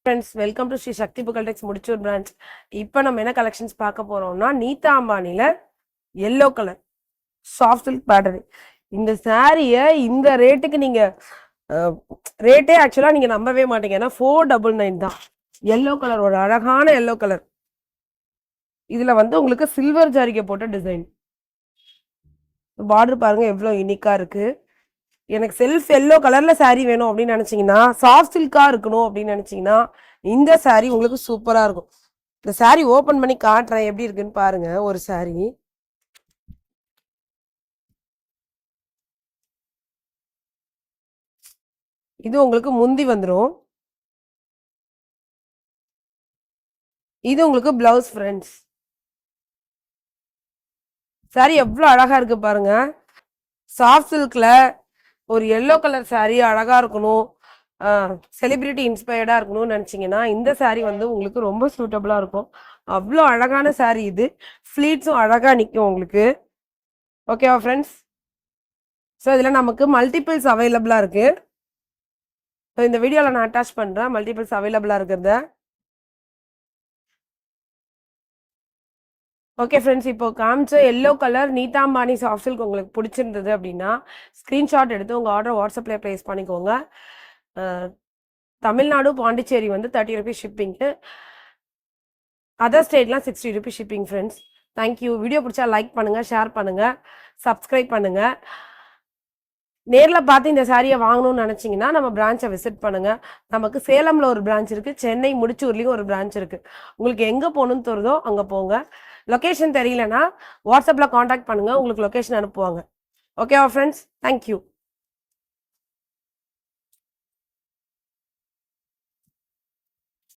Friends, welcome to Sri சக்தி புகழ் டெக்ஸ் Mudichur branch. இப்போ நம்ம என்ன கலெக்ஷன்ஸ் பார்க்க போறோம்னா, நீதா அம்பானில yellow colour soft silk pattern. இந்த சாரியை இந்த ரேட்டுக்கு நீங்க ரேட்டே ஆக்சுவலா நீங்க நம்பவே மாட்டீங்க. ஏன்னா 499 தான். எல்லோ கலர், ஒரு அழகான எல்லோ கலர். இதுல வந்து உங்களுக்கு சில்வர் ஜாரிகை போட்ட டிசைன். பார்டர் பாருங்க எவ்வளவு யூனிக்கா இருக்கு. எனக்கு செல்ஃப் எல்லோ கலர்ல சாரீ வேணும் அப்படின்னு நினைச்சீங்கன்னா, சாஃப்ட் சில்கா இருக்கணும் அப்படின்னு நினைச்சீங்கன்னா, இந்த சாரீ உங்களுக்கு சூப்பரா இருக்கும். இந்த சாரீ ஓபன் பண்ணி காட்டுறேன், எப்படி இருக்குன்னு பாருங்க. ஒரு சாரீ இது உங்களுக்கு முந்தி வந்துடும். இது உங்களுக்கு பிளவுஸ். ஃப்ரெண்ட்ஸ், சாரீ எவ்வளவு அழகா இருக்கு பாருங்க. சாஃப்ட் சில்க்ல ஒரு எல்லோ கலர் சாரீ அழகா இருக்கணும், செலிபிரிட்டி இன்ஸ்பயர்டா இருக்கணும்னு நினைச்சீங்கன்னா இந்த சாரீ வந்து உங்களுக்கு ரொம்ப சூட்டபிளா இருக்கும். அவ்வளோ அழகான சாரீ இது. ஃபிளீட்ஸும் அழகா நிற்கும் உங்களுக்கு. ஓகேவா ஃப்ரெண்ட்ஸ்? ஸோ இதில் நமக்கு மல்டிபிள்ஸ் அவைலபிளாக இருக்கு. ஸோ இந்த வீடியோவில் நான் அட்டாச் பண்ணுறேன் மல்டிபிள்ஸ் அவைலபிளாக இருக்கிறத. ஓகே ஃப்ரெண்ட்ஸ், இப்போ காமிச்ச எல்லோ கலர் நீதா அம்பானி சாஃப்ட் சில்க் உங்களுக்கு பிடிச்சிருந்தது அப்படின்னா ஸ்க்ரீன்ஷாட் எடுத்து உங்கள் ஆர்டர் வாட்ஸ்அப்பில் ப்ளேஸ் பண்ணிக்கோங்க. தமிழ்நாடு பாண்டிச்சேரி வந்து 30 ருபீஸ் ஷிப்பிங்கு, அதர் ஸ்டேட்லாம் 60 rupees shipping. Friends, thank you. Video பிடிச்சா லைக் பண்ணுங்கள், ஷேர் பண்ணுங்கள், சப்ஸ்கிரைப் பண்ணுங்கள். நேரில் பார்த்து இந்த சாரியை வாங்கணும்னு நினச்சிங்கன்னா நம்ம பிரான்ச்சை விசிட் பண்ணுங்கள். நமக்கு சேலமில் ஒரு பிரான்ச் இருக்குது, சென்னை முடிச்சூர்லேயும் ஒரு பிரான்ச் இருக்குது. உங்களுக்கு எங்கே போகணுன்னு தோணுதோ அங்கே போங்க. லொக்கேஷன் தெரியலனா வாட்ஸ்அப்பில் காண்டாக்ட் பண்ணுங்கள், உங்களுக்கு லொக்கேஷன் அனுப்புவாங்க. ஓகேவா ஃப்ரெண்ட்ஸ்? தேங்க்யூ.